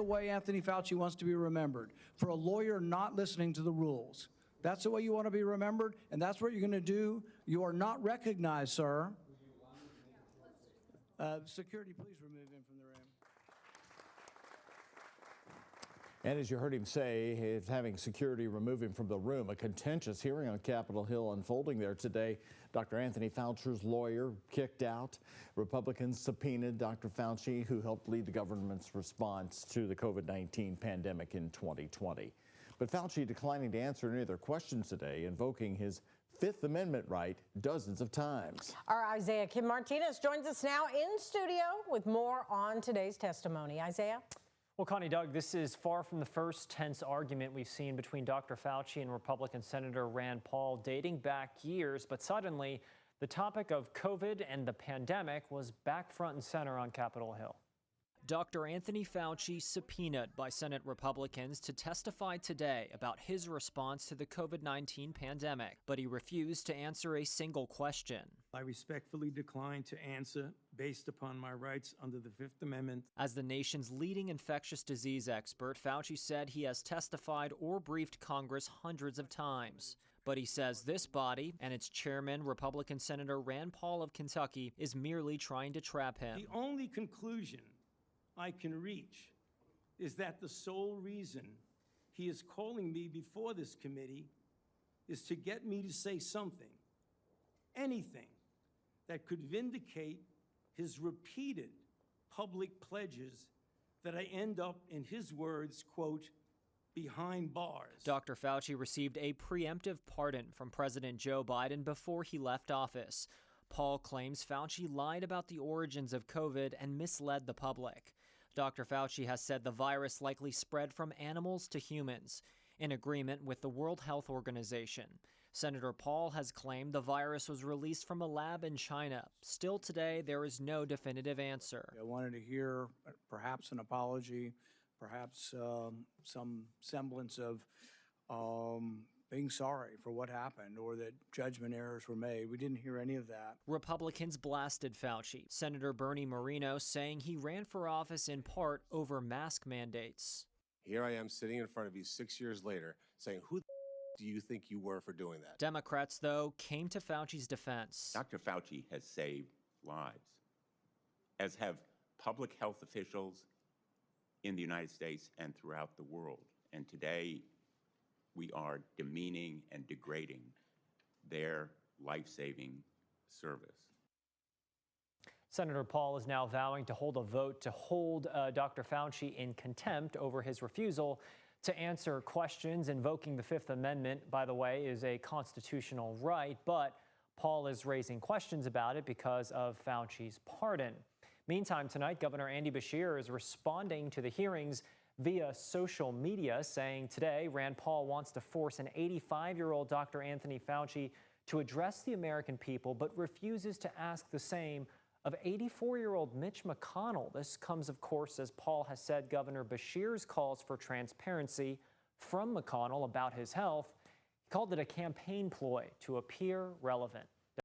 The way Anthony Fauci wants to be remembered, for a lawyer not listening to the rules. That's the way you want to be remembered, and that's what you're going to do. You are not recognized, sir. Security, please remove him from the room. And as you heard him say, having security remove him from the room, a contentious hearing on Capitol Hill unfolding there today. Dr. Anthony Fauci's lawyer kicked out. Republicans subpoenaed Dr. Fauci, who helped lead the government's response to the COVID-19 pandemic in 2020. But Fauci declining to answer any of their questions today, invoking his Fifth Amendment right dozens of times. Our Isaiah Kim Martinez joins us now in studio with more on today's testimony. Isaiah? Well, Connie, Doug, this is far from the first tense argument we've seen between Dr. Fauci and Republican Senator Rand Paul dating back years, but suddenly the topic of COVID and the pandemic was back front and center on Capitol Hill. Dr. Anthony Fauci subpoenaed by Senate Republicans to testify today about his response to the COVID-19 pandemic, but he refused to answer a single question. I respectfully decline to answer based upon my rights under the Fifth Amendment. As the nation's leading infectious disease expert, Fauci said he has testified or briefed Congress hundreds of times. But he says this body and its chairman, Republican Senator Rand Paul of Kentucky, is merely trying to trap him. The only conclusion I can reach is that the sole reason he is calling me before this committee is to get me to say something, anything, that could vindicate his repeated public pledges that I end up, in his words, quote, behind bars. Dr. Fauci received a preemptive pardon from President Joe Biden before he left office. Paul claims Fauci lied about the origins of COVID and misled the public. Dr. Fauci has said the virus likely spread from animals to humans, in agreement with the World Health Organization. Senator Paul has claimed the virus was released from a lab in China. Still today, there is no definitive answer. I wanted to hear perhaps an apology, perhaps some semblance of being sorry for what happened or that judgment errors were made. We didn't hear any of that. Republicans blasted Fauci. Senator Bernie Moreno saying he ran for office in part over mask mandates. Here I am sitting in front of you 6 years later saying, who the do you think you were for doing that? Democrats, though, came to Fauci's defense. Dr. Fauci has saved lives, as have public health officials in the United States and throughout the world. And today, we are demeaning and degrading their life-saving service. Senator Paul is now vowing to hold a vote to hold Dr. Fauci in contempt over his refusal to answer questions. Invoking the Fifth Amendment, by the way, is a constitutional right, but Paul is raising questions about it because of Fauci's pardon. Meantime, tonight, Governor Andy Beshear is responding to the hearings via social media, saying today Rand Paul wants to force an 85-year-old Dr. Anthony Fauci to address the American people, but refuses to ask the same of 84-year-old Mitch McConnell. This comes, of course, as Paul has said Governor Beshear's calls for transparency from McConnell about his health. He called it a campaign ploy to appear relevant.